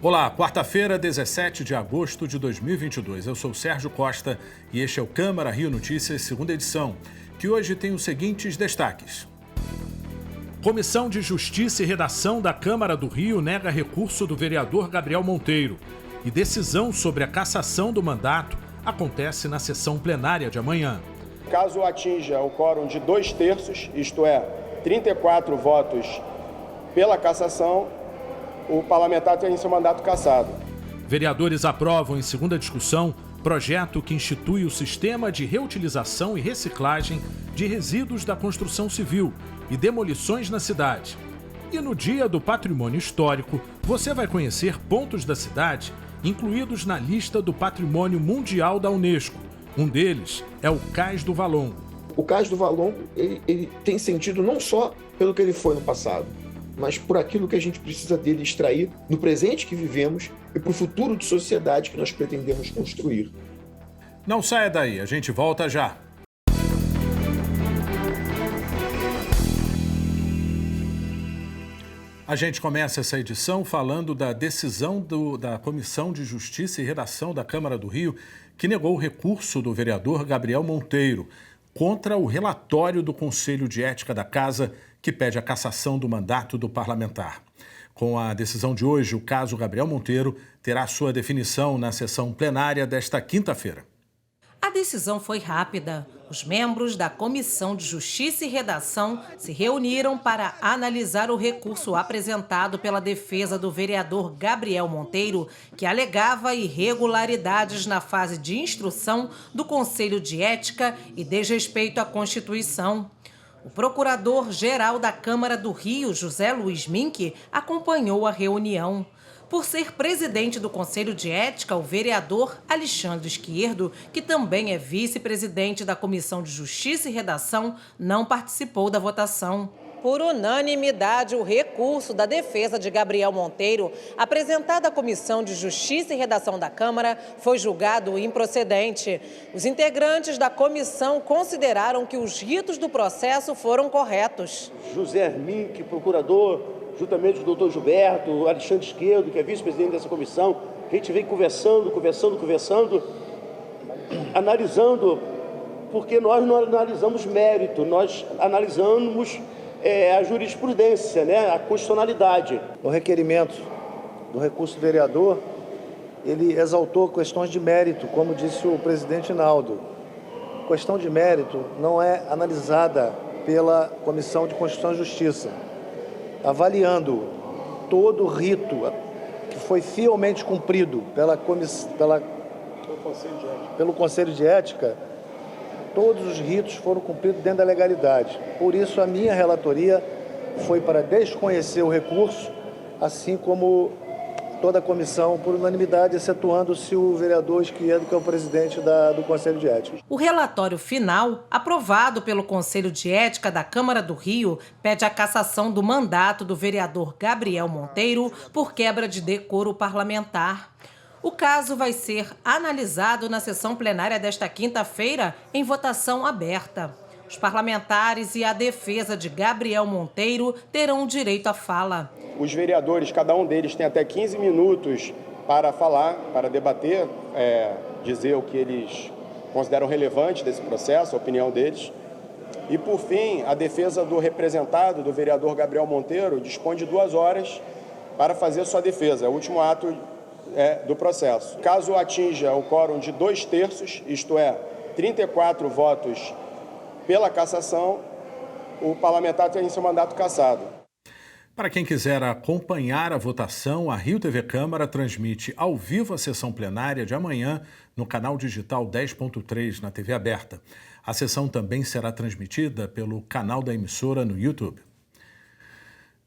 Olá, quarta-feira, 17 de agosto de 2022. Eu sou Sérgio Costa e este é o Câmara Rio Notícias, segunda edição, que hoje tem os seguintes destaques. Comissão de Justiça e Redação da Câmara do Rio nega recurso do vereador Gabriel Monteiro. E decisão sobre a cassação do mandato acontece na sessão plenária de amanhã. Caso atinja o quórum de 2/3, isto é, 34 votos pela cassação, o parlamentar tem seu mandato cassado. Vereadores aprovam em segunda discussão projeto que institui o sistema de reutilização e reciclagem de resíduos da construção civil e demolições na cidade. E no Dia do Patrimônio Histórico, você vai conhecer pontos da cidade incluídos na lista do Patrimônio Mundial da Unesco. Um deles é o Cais do Valongo. O Cais do Valongo ele tem sentido não só pelo que ele foi no passado, mas por aquilo que a gente precisa dele extrair no presente que vivemos e para o futuro de sociedade que nós pretendemos construir. Não saia daí, a gente volta já. A gente começa essa edição falando da decisão da Comissão de Justiça e Redação da Câmara do Rio, que negou o recurso do vereador Gabriel Monteiro contra o relatório do Conselho de Ética da Casa, que pede a cassação do mandato do parlamentar. Com a decisão de hoje, o caso Gabriel Monteiro terá sua definição na sessão plenária desta quinta-feira. A decisão foi rápida. Os membros da Comissão de Justiça e Redação se reuniram para analisar o recurso apresentado pela defesa do vereador Gabriel Monteiro, que alegava irregularidades na fase de instrução do Conselho de Ética e desrespeito à Constituição. O procurador-geral da Câmara do Rio, José Luiz Minck, acompanhou a reunião. Por ser presidente do Conselho de Ética, o vereador Alexandre Esquerdo, que também é vice-presidente da Comissão de Justiça e Redação, não participou da votação. Por unanimidade, o recurso da defesa de Gabriel Monteiro, apresentado à Comissão de Justiça e Redação da Câmara, foi julgado improcedente. Os integrantes da comissão consideraram que os ritos do processo foram corretos. José Minck, procurador, juntamente com o doutor Gilberto, o Alexandre Esquerdo, que é vice-presidente dessa comissão, a gente vem conversando, analisando, porque nós não analisamos mérito, nós analisamos a jurisprudência, né, a constitucionalidade. No requerimento do recurso do vereador, ele exaltou questões de mérito, como disse o presidente Naldo. Questão de mérito não é analisada pela Comissão de Constituição e Justiça. Avaliando todo o rito que foi fielmente cumprido pelo Conselho de Ética, todos os ritos foram cumpridos dentro da legalidade. Por isso, a minha relatoria foi para desconhecer o recurso, assim como toda a comissão, por unanimidade, excetuando-se o vereador Esquerdo, que é o presidente do Conselho de Ética. O relatório final, aprovado pelo Conselho de Ética da Câmara do Rio, pede a cassação do mandato do vereador Gabriel Monteiro por quebra de decoro parlamentar. O caso vai ser analisado na sessão plenária desta quinta-feira em votação aberta. Os parlamentares e a defesa de Gabriel Monteiro terão direito à fala. Os vereadores, cada um deles tem até 15 minutos para falar, para debater, dizer o que eles consideram relevante desse processo, a opinião deles. E, por fim, a defesa do representado, do vereador Gabriel Monteiro, dispõe de 2 horas para fazer sua defesa, é o último ato do processo. Caso atinja o quórum de 2/3, isto é, 34 votos pela cassação, o parlamentar tem seu mandato cassado. Para quem quiser acompanhar a votação, a Rio TV Câmara transmite ao vivo a sessão plenária de amanhã no canal digital 10.3 na TV aberta. A sessão também será transmitida pelo canal da emissora no YouTube.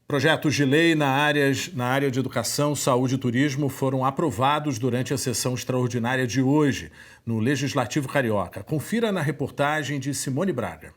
Projetos de lei na área de educação, saúde e turismo foram aprovados durante a sessão extraordinária de hoje no Legislativo Carioca. Confira na reportagem de Simone Braga.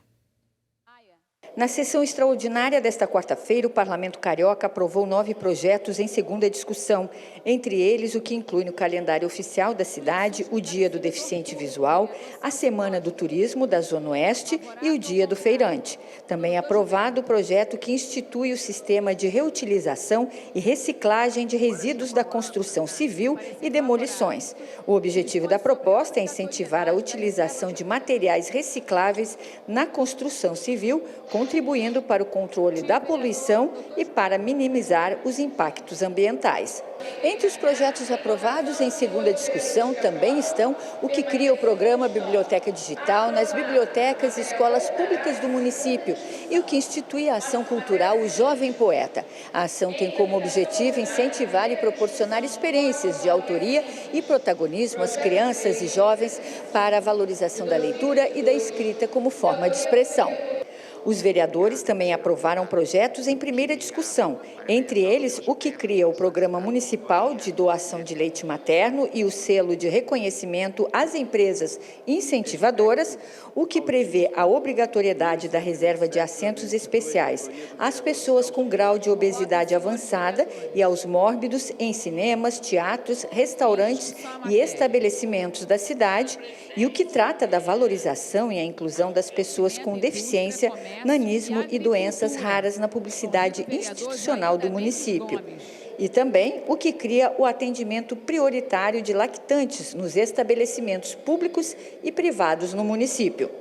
Na sessão extraordinária desta quarta-feira, o Parlamento Carioca aprovou 9 projetos em segunda discussão, entre eles o que inclui no calendário oficial da cidade o Dia do Deficiente Visual, a Semana do Turismo da Zona Oeste e o Dia do Feirante. Também aprovado o projeto que institui o sistema de reutilização e reciclagem de resíduos da construção civil e demolições. O objetivo da proposta é incentivar a utilização de materiais recicláveis na construção civil, contribuindo para o controle da poluição e para minimizar os impactos ambientais. Entre os projetos aprovados em segunda discussão também estão o que cria o programa Biblioteca Digital nas bibliotecas e escolas públicas do município e o que institui a ação cultural O Jovem Poeta. A ação tem como objetivo incentivar e proporcionar experiências de autoria e protagonismo às crianças e jovens para a valorização da leitura e da escrita como forma de expressão. Os vereadores também aprovaram projetos em primeira discussão, entre eles o que cria o Programa Municipal de Doação de Leite Materno e o selo de reconhecimento às empresas incentivadoras, o que prevê a obrigatoriedade da reserva de assentos especiais às pessoas com grau de obesidade avançada e aos mórbidos em cinemas, teatros, restaurantes e estabelecimentos da cidade, e o que trata da valorização e a inclusão das pessoas com deficiência, nanismo e doenças raras na publicidade institucional do município. E também o que cria o atendimento prioritário de lactantes nos estabelecimentos públicos e privados no município.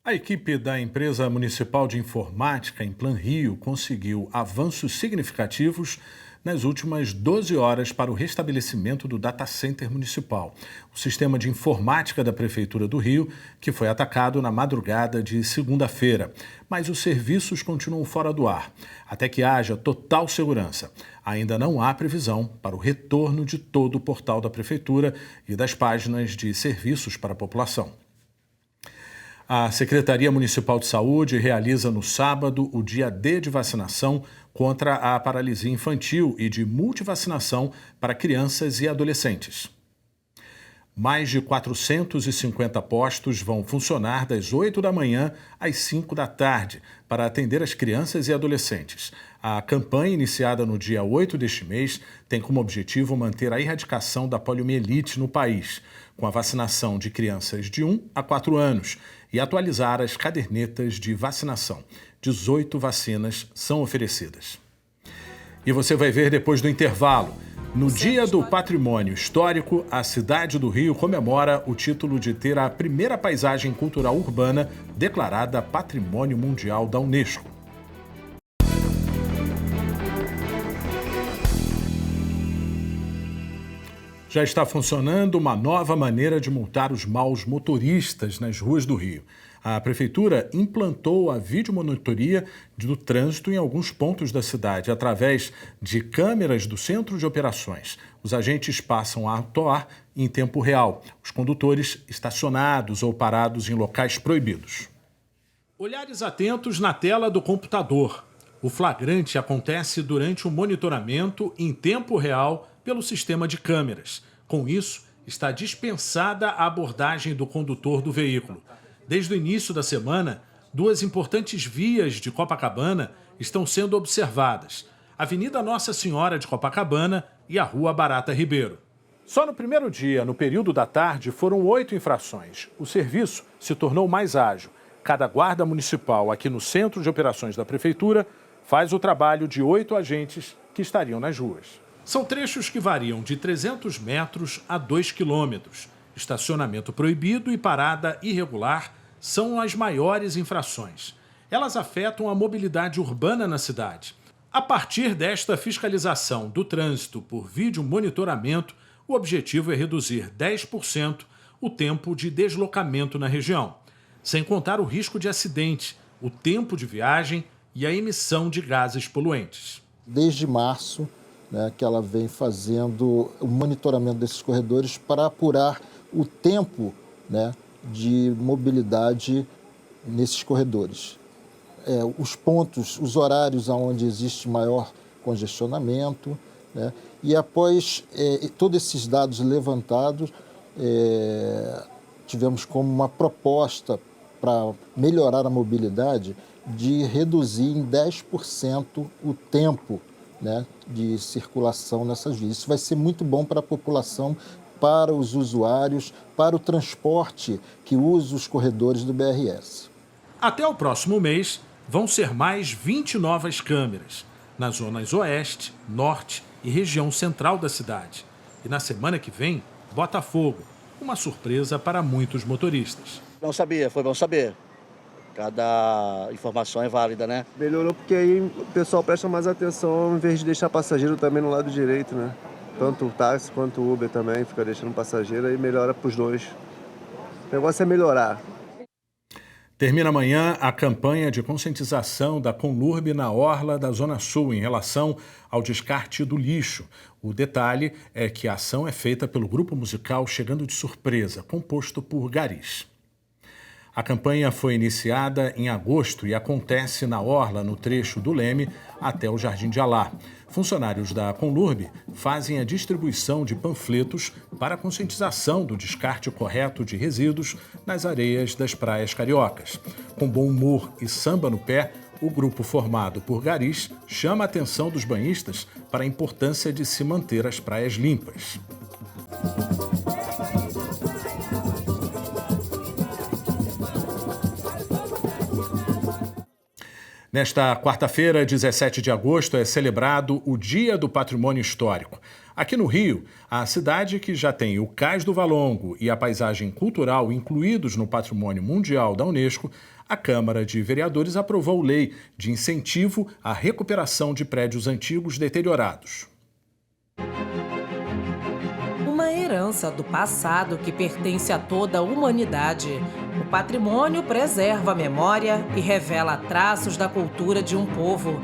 A equipe da Empresa Municipal de Informática, em Plan Rio, conseguiu avanços significativos nas últimas 12 horas para o restabelecimento do Data Center Municipal, o sistema de informática da Prefeitura do Rio, que foi atacado na madrugada de segunda-feira. Mas os serviços continuam fora do ar, até que haja total segurança. Ainda não há previsão para o retorno de todo o portal da Prefeitura e das páginas de serviços para a população. A Secretaria Municipal de Saúde realiza no sábado o dia D de vacinação contra a paralisia infantil e de multivacinação para crianças e adolescentes. Mais de 450 postos vão funcionar das 8 da manhã às 5 da tarde para atender as crianças e adolescentes. A campanha, iniciada no dia 8 deste mês, tem como objetivo manter a erradicação da poliomielite no país, com a vacinação de crianças de 1 a 4 anos e atualizar as cadernetas de vacinação. 18 vacinas são oferecidas. E você vai ver depois do intervalo. No Dia do Patrimônio Histórico, a cidade do Rio comemora o título de ter a primeira paisagem cultural urbana declarada Patrimônio Mundial da Unesco. Já está funcionando uma nova maneira de multar os maus motoristas nas ruas do Rio. A Prefeitura implantou a videomonitoria do trânsito em alguns pontos da cidade, através de câmeras do Centro de Operações. Os agentes passam a atuar em tempo real, os condutores estacionados ou parados em locais proibidos. Olhares atentos na tela do computador. O flagrante acontece durante o monitoramento em tempo real pelo sistema de câmeras. Com isso, está dispensada a abordagem do condutor do veículo. Desde o início da semana, 2 importantes vias de Copacabana estão sendo observadas: a Avenida Nossa Senhora de Copacabana e a Rua Barata Ribeiro. Só no primeiro dia, no período da tarde, foram 8 infrações. O serviço se tornou mais ágil. Cada guarda municipal aqui no Centro de Operações da Prefeitura faz o trabalho de 8 agentes que estariam nas ruas. São trechos que variam de 300 metros a 2 quilômetros. Estacionamento proibido e parada irregular são as maiores infrações. Elas afetam a mobilidade urbana na cidade. A partir desta fiscalização do trânsito por vídeo monitoramento, o objetivo é reduzir 10% o tempo de deslocamento na região, sem contar o risco de acidente, o tempo de viagem e a emissão de gases poluentes. Desde março, que ela vem fazendo o monitoramento desses corredores para apurar o tempo de mobilidade nesses corredores. Os pontos, os horários onde existe maior congestionamento, e após todos esses dados levantados, tivemos como uma proposta para melhorar a mobilidade de reduzir em 10% o tempo, né, de circulação nessas vias. Isso vai ser muito bom para a população, para os usuários, para o transporte que usa os corredores do BRS. Até o próximo mês, vão ser mais 20 novas câmeras nas zonas oeste, norte e região central da cidade. E na semana que vem, Botafogo, uma surpresa para muitos motoristas. Não sabia, foi bom saber. Cada informação é válida, né? Melhorou porque aí o pessoal presta mais atenção em vez de deixar passageiro também no lado direito, né? Tanto o táxi quanto o Uber também fica deixando passageiro, aí melhora para os dois. O negócio é melhorar. Termina amanhã a campanha de conscientização da Conlurb na orla da Zona Sul em relação ao descarte do lixo. O detalhe é que a ação é feita pelo grupo musical Chegando de Surpresa, composto por garis. A campanha foi iniciada em agosto e acontece na orla, no trecho do Leme até o Jardim de Alá. Funcionários da Conlurb fazem a distribuição de panfletos para a conscientização do descarte correto de resíduos nas areias das praias cariocas. Com bom humor e samba no pé, o grupo formado por garis chama a atenção dos banhistas para a importância de se manter as praias limpas. Nesta quarta-feira, 17 de agosto, é celebrado o Dia do Patrimônio Histórico. Aqui no Rio, a cidade que já tem o Cais do Valongo e a paisagem cultural incluídos no Patrimônio Mundial da Unesco, a Câmara de Vereadores aprovou lei de incentivo à recuperação de prédios antigos deteriorados. Uma herança do passado que pertence a toda a humanidade. O patrimônio preserva a memória e revela traços da cultura de um povo.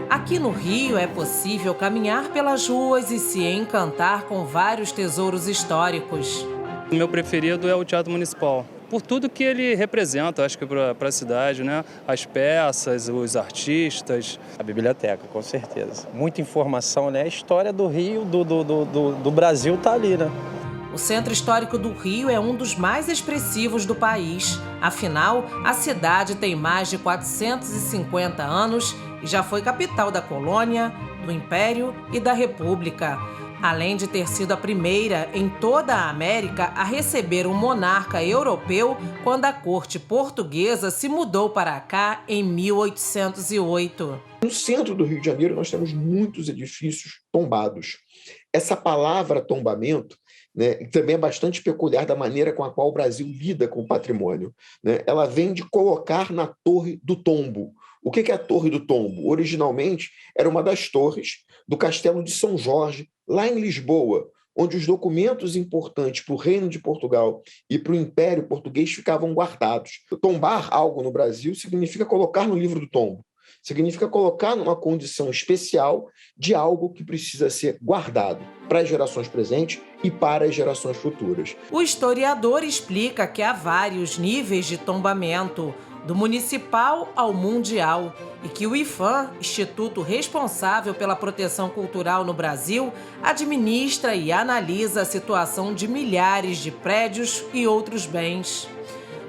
Aqui no Rio é possível caminhar pelas ruas e se encantar com vários tesouros históricos. O meu preferido é o Teatro Municipal, por tudo que ele representa, acho que para a cidade, né? As peças, os artistas. A biblioteca, com certeza. Muita informação, né? A história do Rio, do Brasil está ali, né? O Centro Histórico do Rio é um dos mais expressivos do país. Afinal, a cidade tem mais de 450 anos e já foi capital da colônia, do Império e da República. Além de ter sido a primeira em toda a América a receber um monarca europeu quando a corte portuguesa se mudou para cá em 1808. No centro do Rio de Janeiro, nós temos muitos edifícios tombados. Essa palavra tombamento, né, também é bastante peculiar da maneira com a qual o Brasil lida com o patrimônio, né? Ela vem de colocar na Torre do Tombo. O que é a Torre do Tombo? Originalmente, era uma das torres do Castelo de São Jorge, lá em Lisboa, onde os documentos importantes para o Reino de Portugal e para o Império Português ficavam guardados. Tombar algo no Brasil significa colocar no livro do tombo. Significa colocar numa condição especial de algo que precisa ser guardado para as gerações presentes e para as gerações futuras. O historiador explica que há vários níveis de tombamento, do municipal ao mundial, e que o IPHAN, instituto responsável pela proteção cultural no Brasil, administra e analisa a situação de milhares de prédios e outros bens.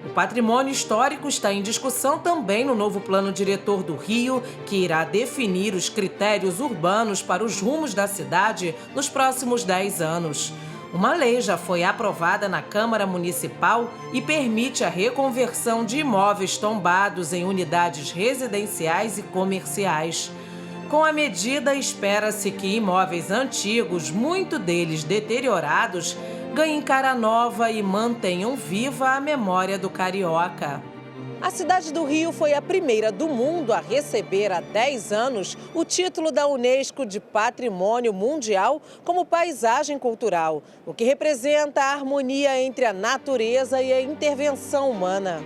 O patrimônio histórico está em discussão também no novo plano diretor do Rio, que irá definir os critérios urbanos para os rumos da cidade nos próximos 10 anos. Uma lei já foi aprovada na Câmara Municipal e permite a reconversão de imóveis tombados em unidades residenciais e comerciais. Com a medida, espera-se que imóveis antigos, muito deles deteriorados, ganhem cara nova e mantenham viva a memória do carioca. A cidade do Rio foi a primeira do mundo a receber há 10 anos o título da Unesco de Patrimônio Mundial como paisagem cultural, o que representa a harmonia entre a natureza e a intervenção humana.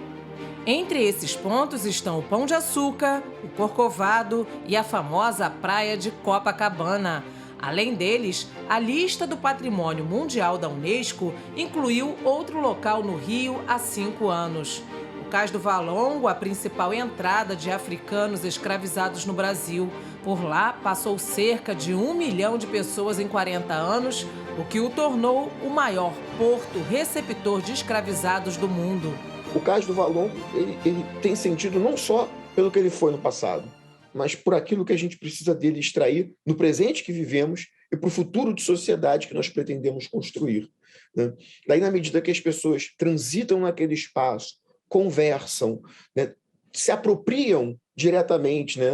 Entre esses pontos estão o Pão de Açúcar, o Corcovado e a famosa praia de Copacabana. Além deles, a lista do Patrimônio Mundial da Unesco incluiu outro local no Rio há 5 anos. O Cais do Valongo, a principal entrada de africanos escravizados no Brasil. Por lá, passou cerca de 1 milhão de pessoas em 40 anos, o que o tornou o maior porto receptor de escravizados do mundo. O Cais do Valongo ele tem sentido não só pelo que ele foi no passado, mas por aquilo que a gente precisa dele extrair no presente que vivemos e para o futuro de sociedade que nós pretendemos construir, né? Daí, na medida que as pessoas transitam naquele espaço, conversam, né, se apropriam diretamente, né,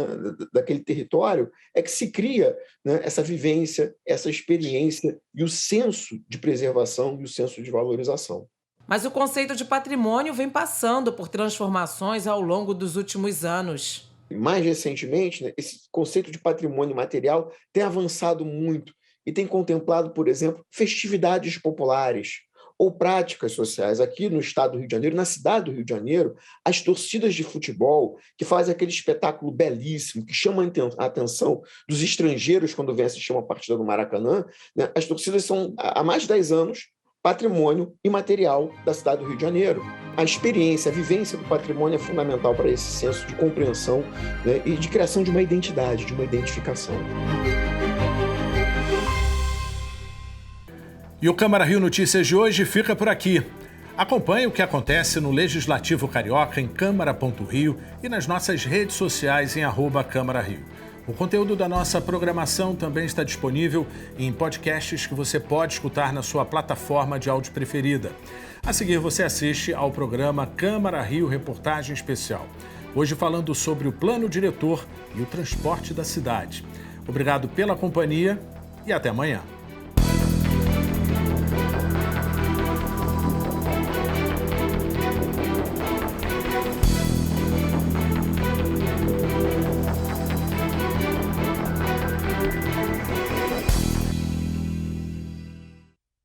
daquele território, é que se cria, né, essa vivência, essa experiência e o senso de preservação e o senso de valorização. Mas o conceito de patrimônio vem passando por transformações ao longo dos últimos anos. Mais recentemente, né, esse conceito de patrimônio material tem avançado muito e tem contemplado, por exemplo, festividades populares ou práticas sociais. Aqui no estado do Rio de Janeiro, na cidade do Rio de Janeiro, as torcidas de futebol, que fazem aquele espetáculo belíssimo, que chama a atenção dos estrangeiros quando vêm assistir uma partida no Maracanã, né, as torcidas são, há mais de 10 anos, patrimônio imaterial da cidade do Rio de Janeiro. A experiência, a vivência do patrimônio é fundamental para esse senso de compreensão, né, e de criação de uma identidade, de uma identificação. E o Câmara Rio Notícias de hoje fica por aqui. Acompanhe o que acontece no Legislativo Carioca em câmara.rio e nas nossas redes sociais em @CâmaraRio. O conteúdo da nossa programação também está disponível em podcasts que você pode escutar na sua plataforma de áudio preferida. A seguir, você assiste ao programa Câmara Rio Reportagem Especial. Hoje falando sobre o plano diretor e o transporte da cidade. Obrigado pela companhia e até amanhã.